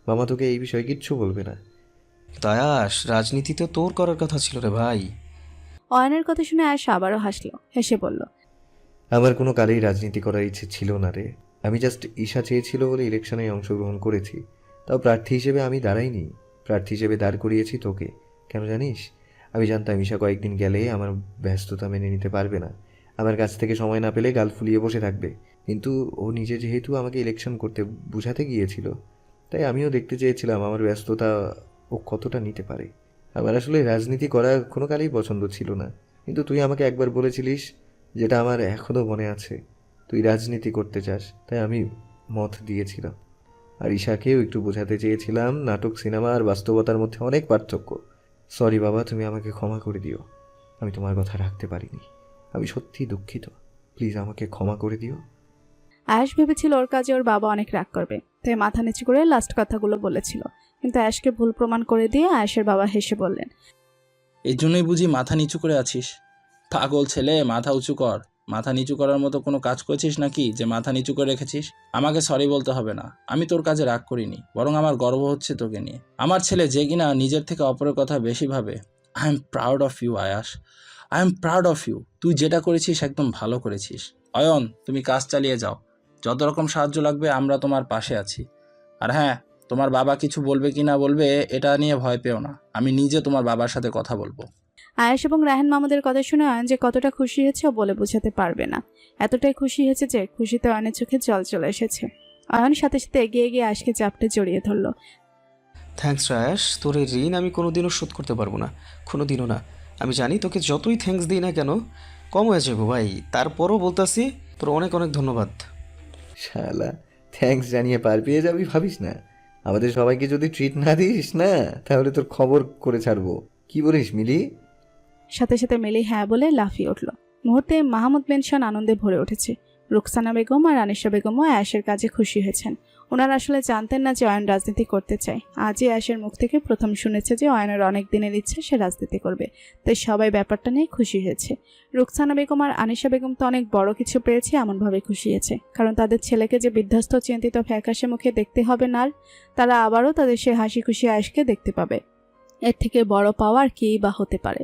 মামা তোকে এই বিষয়ে কিচ্ছু বলবে না। তায়াস, রাজনীতি তো তোর করার কথা ছিল রে ভাই। অয়নের কথা শুনে আয়াস আবারও হাসলো, হেসে বলল, আমার কোনো কালেই রাজনীতি করার ইচ্ছে ছিল না রে। আমি জাস্ট ঈশা চেয়েছিল বলে ইলেকশনে অংশগ্রহণ করেছি। তাও প্রার্থী হিসেবে আমি দাঁড়াইনি, প্রার্থী হিসেবে দাঁড় করিয়েছি তোকে। কেন জানিস? আমি জানতাম ঈশা কয়েকদিন গেলে আমার ব্যস্ততা মেনে নিতে পারবে না, আমার কাছ থেকে সময় না পেলে গাল ফুলিয়ে বসে থাকবে। কিন্তু ও নিজে যেহেতু আমাকে ইলেকশন করতে বুঝাতে গিয়েছিল, তাই আমিও দেখতে চেয়েছিলাম আমার ব্যস্ততা ও কতটা নিতে পারে। আমার আসলে রাজনীতি করা কোনো কালেই পছন্দ ছিল না, কিন্তু তুই আমাকে একবার বলেছিলিস, যেটা আমার এখনও মনে আছে, তুই রাজনীতি করতে চাস, তাই আমি মত দিয়েছিলাম। আর ঈশাকেও একটু বোঝাতে চেয়েছিলাম নাটক, সিনেমা আর বাস্তবতার মধ্যে অনেক পার্থক্য। সরি বাবা, তুমি আমাকে ক্ষমা করে দিও। আমি তোমার কথা রাখতে পারিনি, আমি সত্যিই দুঃখিত। প্লিজ আমাকে ক্ষমা করে দিও। আয়াস ভেবেছিল ওর কাজে ওর বাবা অনেক রাগ করবে, তাই মাথা নিচু করে লাস্ট কথাগুলো বলেছিল। কিন্তু আয়াসকে ভুল প্রমাণ করে দিয়ে আয়াসের বাবা হেসে বললেন, এই জন্যই বুঝি মাথা নিচু করে আছিস? পাগল ছেলে, মাথা উঁচু কর। মাথা নিচু করার মতো কোনো কাজ করেছিস নাকি যে মাথা নিচু করে রেখেছিস? আমাকে সরি বলতে হবে না, আমি তোর কাজে রাগ করিনি, বরং আমার গর্ব হচ্ছে তোকে নিয়ে। আমার ছেলে যে কিনা নিজের থেকে অপরের কথা বেশি ভাবে। I am proud of you Ayas, I am proud of you. তুই যেটা করেছিস একদম ভালো করেছিস। অয়ন, তুমি কাজ চালিয়ে যাও, যত রকম সাহায্য লাগবে আমরা তোমার পাশে আছি। আর হ্যাঁ, তোমার বাবা কিছু বলবে কি না বলবে এটা নিয়ে ভয় পেও না, আমি নিজে তোমার বাবার সাথে কথা বলবো। আয়াস এবং রায়হান মামুদের কথা শুনে অয়ন যে কতটা খুশি হয়েছে ও বলে বোঝাতে পারবে না। এতটাই খুশি হয়েছে যে খুশিতে অয়নের চোখে জল চলে এসেছে। অয়ন সাথে সাথে এগিয়ে গিয়ে আয়াসকে চাপটে জড়িয়ে ধরল। থ্যাঙ্কস রায়াস, তোর এই ঋণ আমি কোনোদিনও শোধ করতে পারবো না, কোনোদিনও না। আমি জানি তোকে যতই থ্যাঙ্কস দিই না কেন কম হয়ে যাবো ভাই, তারপরও বলতাছি তোর অনেক অনেক ধন্যবাদ। শালা, থ্যাঙ্কস জানিয়ে পার পেয়ে যাবি ভাবিস না? আমাদের সবাইকে যদি ট্রিট না দিস না, তাহলে তোর খবর করে ছাড়বো। কি বলিস মিলি? সাথে সাথে মিলি হ্যাঁ বলে লাফিয়ে উঠল। মুহূর্তে মাহমুদ মেনশন আনন্দে ভরে উঠেছে। রুকসানা বেগম আর আনিশা বেগমও আয়াসের কাজে খুশি হয়েছেন। ওনারা আসলে জানতেন না যে অয়ন রাজনীতি করতে চায়। আজই আয়াসের মুখ থেকে প্রথম শুনেছে যে অয়নের অনেক দিনের ইচ্ছে সে রাজনীতি করবে, তাই সবাই ব্যাপারটা নিয়ে খুশি হয়েছে। রুকসানা বেগম আর আনিশা বেগম তো অনেক বড় কিছু পেয়েছে এমনভাবে খুশি হয়েছে, কারণ তাদের ছেলেকে যে বিধ্বস্ত, চিন্তিত, ফ্যাকাশে মুখে দেখতে হবে না, তারা আবারও তাদের সে হাসি খুশি আয়াসকে দেখতে পাবে। এর থেকে বড় পাওয়ার কী বা হতে পারে।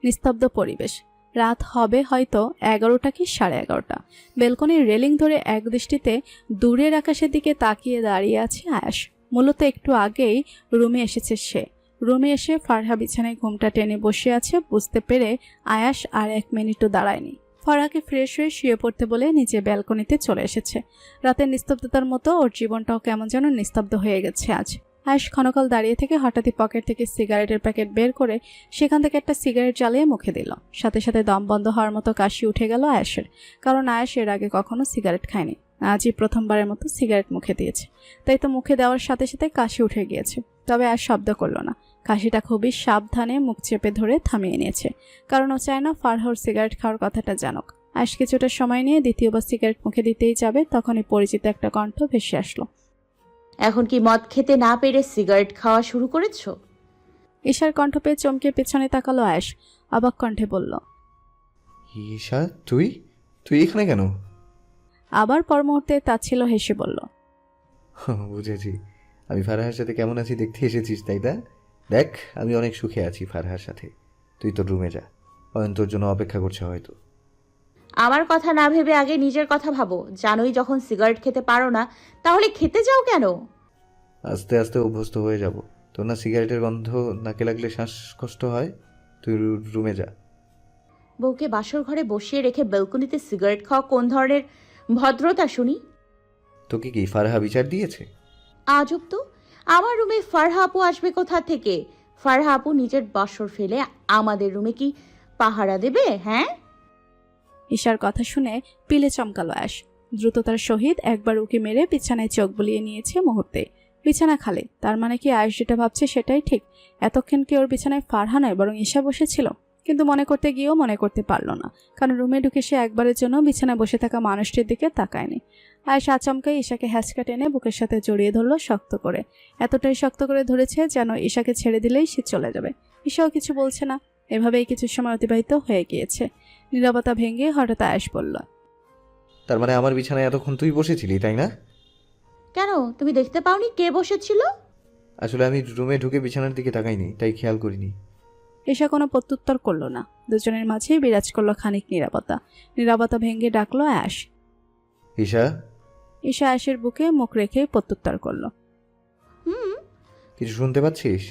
নিস্তব্ধ পরিবেশ। রাত হবে হয়তো 11টা কি 11:30। বেলকনির রেলিং ধরে একদৃষ্টিতে দূরের আকাশের দিকে তাকিয়ে দাঁড়িয়ে আছে আয়াস। মূলত একটু আগেই রুমে এসেছে সে। রুমে এসে ফারহা বিছানায় ঘুমটা টেনে বসে আছে বুঝতে পেরে আয়াস আর 1 মিনিটও দাঁড়ায়নি। ফারহাকে ফ্রেশ হয়ে শুয়ে পড়তে বলে নিচে ব্যালকনিতে চলে এসেছে। রাতের নিস্তব্ধতার মতো ওর জীবনটাও কেমন যেন নিস্তব্ধ হয়ে গেছে আজ। আয়াস ক্ষণকাল দাঁড়িয়ে থেকে হঠাৎই পকেট থেকে সিগারেটের প্যাকেট বের করে সেখান থেকে একটা সিগারেট জ্বালিয়ে মুখে দিল। সাথে সাথে দম বন্ধ হওয়ার মতো কাশি উঠে গেল আয়াসের, কারণ আয়াস এর আগে কখনো সিগারেট খায়নি। আজই প্রথমবারের মতো সিগারেট মুখে দিয়েছে, তাই তো মুখে দেওয়ার সাথে সাথে কাশি উঠে গিয়েছে। তবে আয়াস শব্দ করল না। কাশিটা খুবই সাবধানে মুখ চেপে ধরে থামিয়ে নিয়েছে, কারণ ও চায় না ফারহার সিগারেট খাওয়ার কথাটা জানুক। আয়াস কিছুটা সময় নিয়ে দ্বিতীয়বার সিগারেট মুখে দিতেই যাবে, তখনই পরিচিত একটা কণ্ঠ ভেসে আসলো। এখন কি মদ খেতে না পেরে সিগারেট খাওয়া শুরু করেছো? ঈশার কণ্ঠ পেয়ে চমকে পেছনে তাকালো আয়াস, অবাক কণ্ঠে বলল, ঈশা, তুই তুই এখানে কেন? আবার পর মুহূর্তে তাচ্ছিল হেসে বলল, বুঝেছি, আমি ফারহার সাথে কেমন আছি দেখতে এসেছিস তাই না? দেখ, আমি অনেক সুখে আছি ফারহার সাথে। তুই তোর রুমে যা, অয়ন তোর জন্য অপেক্ষা করছে হয়তো। আমার কথা না ভেবে আগে নিজের কথা ভাবো। জানোই যখন সিগারেট খেতে পারো না, তাহলে খেতে যাও কেন? আস্তে আস্তে অভ্যস্ত হয়ে যাব। তোর না সিগারেটের গন্ধ নাকে লাগলে শ্বাসকষ্ট হয়? তুই রুমে যা। বউকে বাসর ঘরে বসিয়ে রেখে ব্যালকনিতে সিগারেট খাওয়া কোন ধরনের ভদ্রতা শুনি? তোকে কি ফারহা বিচার দিয়েছে? আজব তো, আমার রুমে ফারহা আপু আসবে কোথা থেকে? ফারহা আপু নিজের বাসর ফেলে আমাদের রুমে কি পাহারা দেবে? হ্যাঁ, ঈশার কথা শুনে পিলে চমকালো আয়াস। দ্রুততার সহিত একবার উকি মেরে বিছানায় চোখ বুলিয়ে নিয়েছে মুহূর্তে। বিছানা খালি, তার মানে কি আয়াস যেটা ভাবছে সেটাই ঠিক। এতক্ষণ কি ওর বিছানায় ফারহা নয় বরং ঈশা বসেছিল? কিন্তু মনে করতে গিয়েও মনে করতে পারল না, কারণ রুমে ঢুকে সে একবারের জন্য বিছানায় বসে থাকা মানুষটির দিকে তাকায়নি। আয়াস আচমকাই ঈশাকে হ্যাঁচকা টেনে বুকের সাথে জড়িয়ে ধরল শক্ত করে। এতটাই শক্ত করে ধরেছে যেন ঈশাকে ছেড়ে দিলেই সে চলে যাবে। ঈশাও কিছু বলছে না। এভাবেই কিছু সময় অতিবাহিত হয়ে গিয়েছে। নীরবতা ভেঙে হঠাৎ আয়াস বলল, তার মানে আমার বিছানায় এতক্ষণ তুই বসেছিলি তাই না? কেন তুমি দেখতে পাওনি কে বসেছিল? আসলে আমি রুমে ঢুকে বিছানার দিকে তাকাইনি, তাই খেয়াল করিনি। ঈশা কোনো প্রত্যুত্তর করলো না। দুজনের মাঝেই বিরাজ করলো খানিক নীরবতা। নীরবতা ভেঙে ডাকলো অ্যাশ। ঈশা, ঈশা অ্যাশের বুকে মুখ রেখে প্রত্যুত্তর করলো। হুম কিছু শুনতে পাচ্ছিস?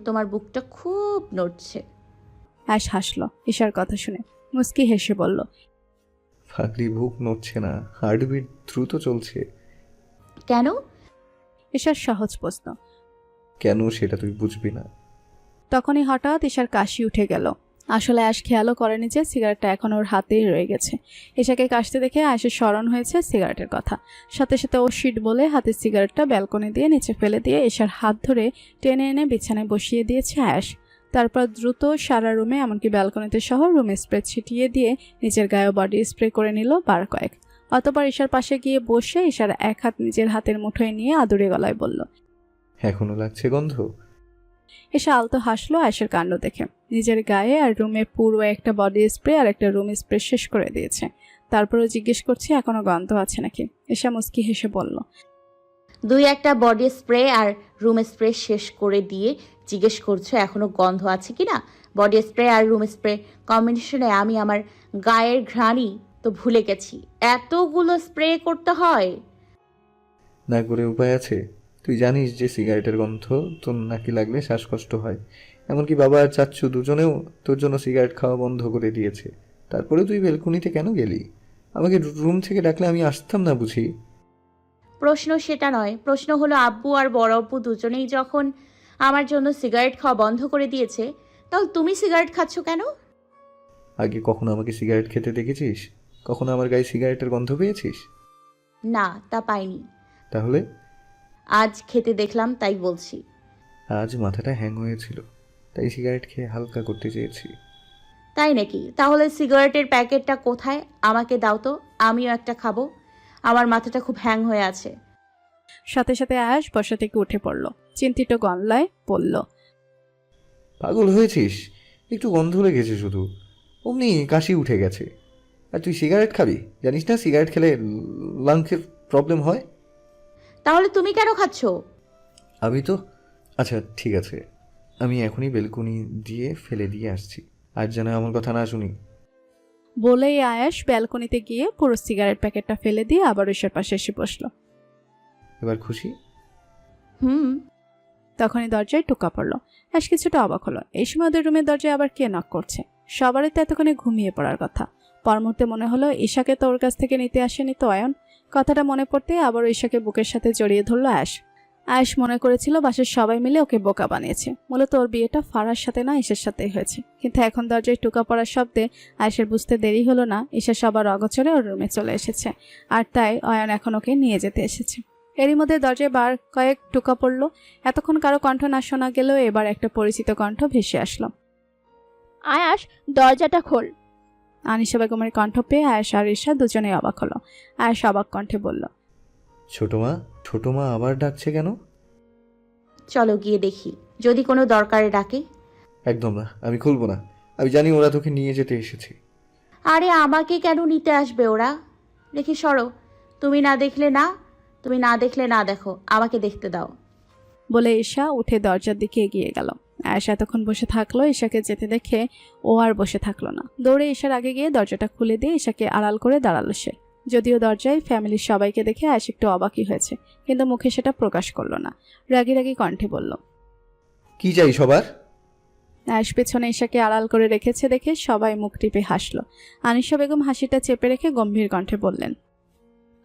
তোমার বুকটা খুব নড়ছে। অ্যাশ হাসলো ঈশার কথা শুনে, মুস্কি হেসে বলল, ফাঁকরি বুক নড়ছে না, হার্টবিট দ্রুত চলছে। কেন? ঈশার সহজ প্রশ্ন। কেন সেটা তুই বুঝবি না। তখনই হঠাৎ ঈশার কাশি উঠে গেল। আসলে অ্যাশ খেয়ালও করেনি যে সিগারেটটা এখন ওর হাতেই রয়ে গেছে। ঈশাকে কাশতে দেখে অ্যাশের স্মরণ হয়েছে সিগারেটের কথা। সাথে সাথে ও শিট বলে হাতের সিগারেটটা ব্যালকনি দিয়ে নিচে ফেলে দিয়ে ঈশার হাত ধরে টেনে এনে বিছানায় বসিয়ে দিয়েছে অ্যাশ। তারপর দ্রুত সারা রুমে, এমনকি ব্যালকনিতে সহ রুমে স্প্রে ছিটিয়ে দিয়ে নিজের গায়ে বডি স্প্রে করে নিল বার কয়েক। অতঃপর ঈশার পাশে গিয়ে বসে ঈশার এক হাত নিজের হাতের মুঠোয় নিয়ে আদুরে গলায় বলল, এখনো লাগছে গন্ধ? ঈশা আলতো হাসলো অ্যাশের কাণ্ড দেখে। নিজের গায়ে আর রুমে পুরো একটা বডি স্প্রে আর একটা রুম স্প্রে শেষ করে দিয়েছে। তারপরও জিজ্ঞেস করছে এখনো গন্ধ আছে নাকি। ঈশা মুস্কি হেসে বলল, 2-1টা বডি স্প্রে আর রুম স্প্রে শেষ করে দিয়ে জিজ্ঞেস করছো এখনো গন্ধ আছে কিনা? বডি স্প্রে আর রুম স্প্রে কম্বিনেশনে আমি আমার গায়ের ঘ্রাণই তো ভুলে গেছি। এতগুলো স্প্রে করতে হয়? না করে উপায় আছে? তুই জানিস যে সিগারেটের গন্ধ তোর নাকি লাগলে শ্বাসকষ্ট হয়। এমনকি বাবা আর চাচ্চু দুজনেও তোর জন্য সিগারেট খাওয়া বন্ধ করে দিয়েছে। তারপরে তুই বেলকুনিতে কেন গেলি? আমাকে রুম থেকে ডাকলে আমি আসতাম না বুঝি? প্রশ্ন সেটা নয়। প্রশ্ন হলো আব্বু আর বড় আব্বু দুজনেই যখন আমার জন্য সিগারেট খাওয়া বন্ধ করে দিয়েছে, তাহলে তুমি সিগারেট খাচ্ছ কেন? আগে কখনো আমাকে সিগারেট খেতে দেখেছিস? কখনো আমার গায়ে সিগারেটের গন্ধ পেয়েছিস? না, তা পাইনি। তাহলে? আজ খেতে দেখলাম তাই বলছি। আজ মাথাটা হ্যাং হয়েছিল, তাই সিগারেট খেয়ে হালকা করতে চেয়েছি। তাই নাকি? তাহলে সিগারেটের প্যাকেটটা কোথায়? আমাকে দাও তো, আমিও একটা খাবো। আমার মাথাটা খুব হ্যাং হয়ে আছে। সাথে সাথে অ্যাশ বসা থেকে উঠে পড়ল। চিন্তিত গলায় বলল, পাগল হয়েছিস? একটু গন্ধ লেগেছে শুধু, অমনি কাশি উঠে গেছে। আর তুই সিগারেট খাবি? জানিস না সিগারেট খেলে লাংসের প্রবলেম হয়? তাহলে তুমি কেন খাচ্ছ? আমি তো, আচ্ছা ঠিক আছে, আমি এখনই বেলকুনি দিয়ে ফেলে দিয়ে আসছি। আর যেন আমার কথা না শুনি। বলেই আয়াস ব্যালকনিতে গিয়ে পুরো সিগারেট প্যাকেটটা ফেলে দিয়ে আবার ঈশার পাশে এসে বসল। এবার খুশি? হুম তখনই দরজায় টোকা পড়ল। অ্যাশ কিছুটা অবাক হলো। এই সময় ওদের রুমের দরজায় আবার কে নক করছে? সবারই তো এতক্ষণে ঘুমিয়ে পড়ার কথা। পর মুহূর্তে মনে হলো ঈশাকে তো ওর কাছ থেকে নিতে আসেনি তো অয়ন। কথাটা মনে পড়তে আবার ঈশাকে বুকের সাথে জড়িয়ে ধরলো অ্যাশ। আয়েশ মনে করেছিল বাসার সবাই মিলে ওকে বোকা বানিয়েছে। মূলত ওর বিয়েটা ফারার সাথে না, ঈশার সাথেই হয়েছে। কিন্তু এখন দরজায় টোকা পড়ার শব্দে আয়েশের বুঝতে দেরি হলো না ঈশা সবার অগোচরে ওর রুমে চলে এসেছে। আর তাই অয়ন এখন ওকে নিয়ে যেতে এসেছে। এরই মধ্যে দরজায় বার কয়েক টোকা পড়ল। এতক্ষণ কারো কণ্ঠ না শোনা গেলেও এবার একটা পরিচিত কণ্ঠ ভেসে আসলো। আয়াস, দরজাটা খোল। আনিশা বেগমের কণ্ঠ পেয়ে আয়েশ আর ঈশা দুজনেই অবাক হলো। আয়েশ অবাক কণ্ঠে বলল, ছোট মা আবার ডাকছে কেন? চলো গিয়ে দেখি, যদি কোনো দরকারে ডাকে। একদম না, আমি খুলবো না। আমি জানি ওরা তোকে নিয়ে যেতে এসেছে। আরে আমাকে কেন নিতে আসবে ওরা? দেখি সরো। তুমি না দেখলে না দেখো, আমাকে দেখতে দাও। বলে ঈশা উঠে দরজার দিকে এগিয়ে গেল। আয়েশা এতক্ষণ বসে থাকলো। ঈশাকে যেতে দেখে ও আর বসে থাকলো না। দৌড়ে ঈশার আগে গিয়ে দরজাটা খুলে দিয়ে ঈশাকে আড়াল করে দাঁড়ালো সে। যদিও দরজায় ফ্যামিলির সবাইকে দেখে আয়েশ একটু অবাকই হয়েছে, কিন্তু মুখে সেটা প্রকাশ করলো না। রাগি রাগি কণ্ঠে বলল, কি চাই সবার? আয়েশ পেছনে ঈশাকে আড়াল করে রেখেছে দেখে সবাই মুখ টিপে হাসলো। আনিশা বেগম হাসিটা চেপে রেখে গম্ভীর কণ্ঠে বললেন,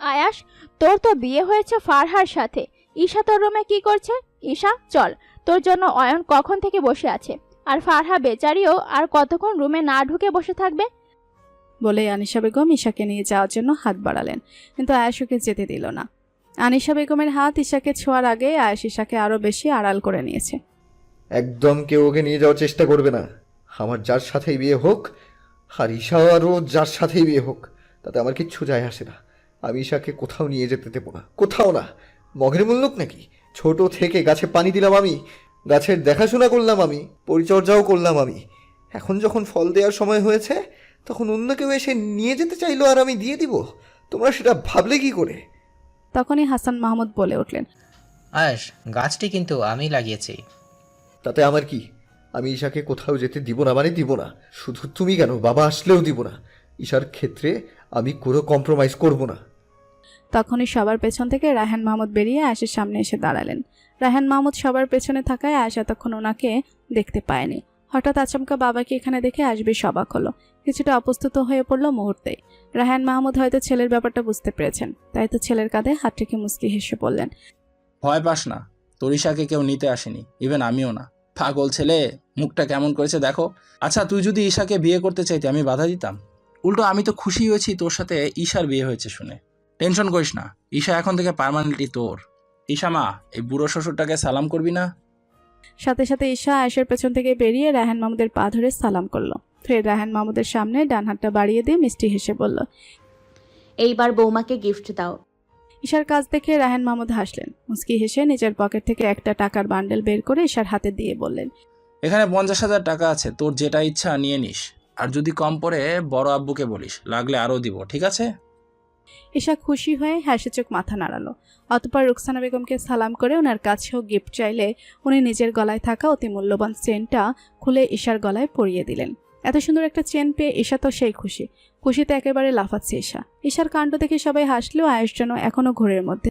আয়াস, তোর তো বিয়ে হয়েছে ফারহার সাথে। ঈশা তোর রুমে কি করছে? ঈশা, চল, তোর জন্য অয়ন কখন থেকে বসে আছে। আর ফারহা বেচারিও আর কতক্ষণ রুমে না ঢুকে বসে থাকবে? বলে আনিশা বেগম ঈশাকে নিয়ে যাওয়ার জন্য হাত বাড়ালেন, কিন্তু আয়েশ ওকে যেতে দিল না। আনিশা বেগমের হাত ঈশাকে ছোঁয়ার আগে আয়েশ ঈশাকে আরো বেশি আড়াল করে নিয়েছে। একদম কেউ ওকে নিয়ে যাওয়ার চেষ্টা করবে না। আমার যার সাথেই বিয়ে হোক, আর ঈশারও যার সাথেই বিয়ে হোক, তাতে আমার কিচ্ছু যায় আসে না। আমি ঈশাকে কোথাও নিয়ে যেতে দেবো না, কোথাও না। মগের মূল্যক নাকি? ছোট থেকে গাছে পানি দিলাম আমি, গাছের দেখাশোনা করলাম আমি, পরিচর্যাও করলাম আমি। এখন যখন ফল দেওয়ার সময় হয়েছে, তখন অন্য কেউ এসে নিয়ে যেতে চাইলো আর আমি দিয়ে দিব? তোমরা সেটা ভাবলে কি করে? তখনই হাসান মাহমুদ বলে উঠলেন, আয়াস, গাছটি কিন্তু আমি লাগিয়েছি। তাতে আমার কি? আমি ঈশাকে কোথাও যেতে দিব না, মানে দিব না। শুধু তুমি কেন, বাবা আসলেও দিব না। ঈশার ক্ষেত্রে আমি কোনো কম্প্রোমাইজ করব না। তখনই সবার পেছন থেকে রায়হান মাহমুদ বেরিয়ে আয়েশের সামনে এসে দাঁড়ালেন। রায়হান মাহমুদ সবার পেছনে থাকায় আয়েশ এতক্ষণ ওনাকে দেখতে পায়নি। হঠাৎ আচমকা বাবাকে এখানে দেখে আসবে অবাক হলো, কিছুটা অপ্রস্তুত হয়ে পড়ল মুহূর্তেই। রায়হান মাহমুদ হয়তো ছেলের ব্যাপারটা বুঝতে পেরেছেন, তাই তো ছেলের কাঁধে হাত রেখে মুচকি হেসে বললেন, ভয় পাস না, তোর ঈশাকে কেউ নিতে আসেনি, ইভেন আমিও না। পাগল ছেলে, মুখটা কেমন করেছে দেখো। আচ্ছা, তুই যদি ঈশাকে বিয়ে করতে চাইতে আমি বাধা দিতাম? উল্টো আমি তো খুশি হয়েছি তোর সাথে ঈশার বিয়ে হয়েছে শুনে। টেনশন করিস না, ঈশা এখন থেকে পার্মানেন্টলি তোর। ঈশা মা, এই বুড়ো শ্বশুরটাকে সালাম করবি না? সাথে সাথে ঈশা আয়েশের পেছন থেকে বেরিয়ে রায়হান মাহমুদের পা ধরে সালাম করলো। ফের রায়হান মাহমুদের সামনে ডান হাতটা বাড়িয়ে দিয়ে মিষ্টি হেসে বলল, এইবার বৌমাকে গিফট দাও। ঈশার কাজ দেখে রায়হান মাহমুদ হাসলেন। মুচকি হেসে নিজের পকেট থেকে একটা টাকার বান্ডেল বের করে ঈশার হাতে দিয়ে বললেন, এখানে 50,000 টাকা আছে, তোর যেটা ইচ্ছা নিয়ে নিস। আর যদি কম পড়ে বড় আব্বুকে বলিস, লাগলে আরও দিব, ঠিক আছে? ঈশা খুশি হয়ে হাসি চোখ মাথা নাড়ালো। অতঃপর রুকসানা বেগমকে সালাম করে ওনার কাছেও গিফট চাইলে উনি নিজের গলায় থাকা অতি মূল্যবান চেনটা খুলে ঈশার গলায় পরিয়ে দিলেন। এত সুন্দর একটা চেন পেয়ে ঈশা তো সেই খুশিতে একেবারে লাফাচ্ছে ঈশা। ঈশার কাণ্ড দেখে সবাই হাসলেও আয়েশ যেন এখনো ঘোরের মধ্যে।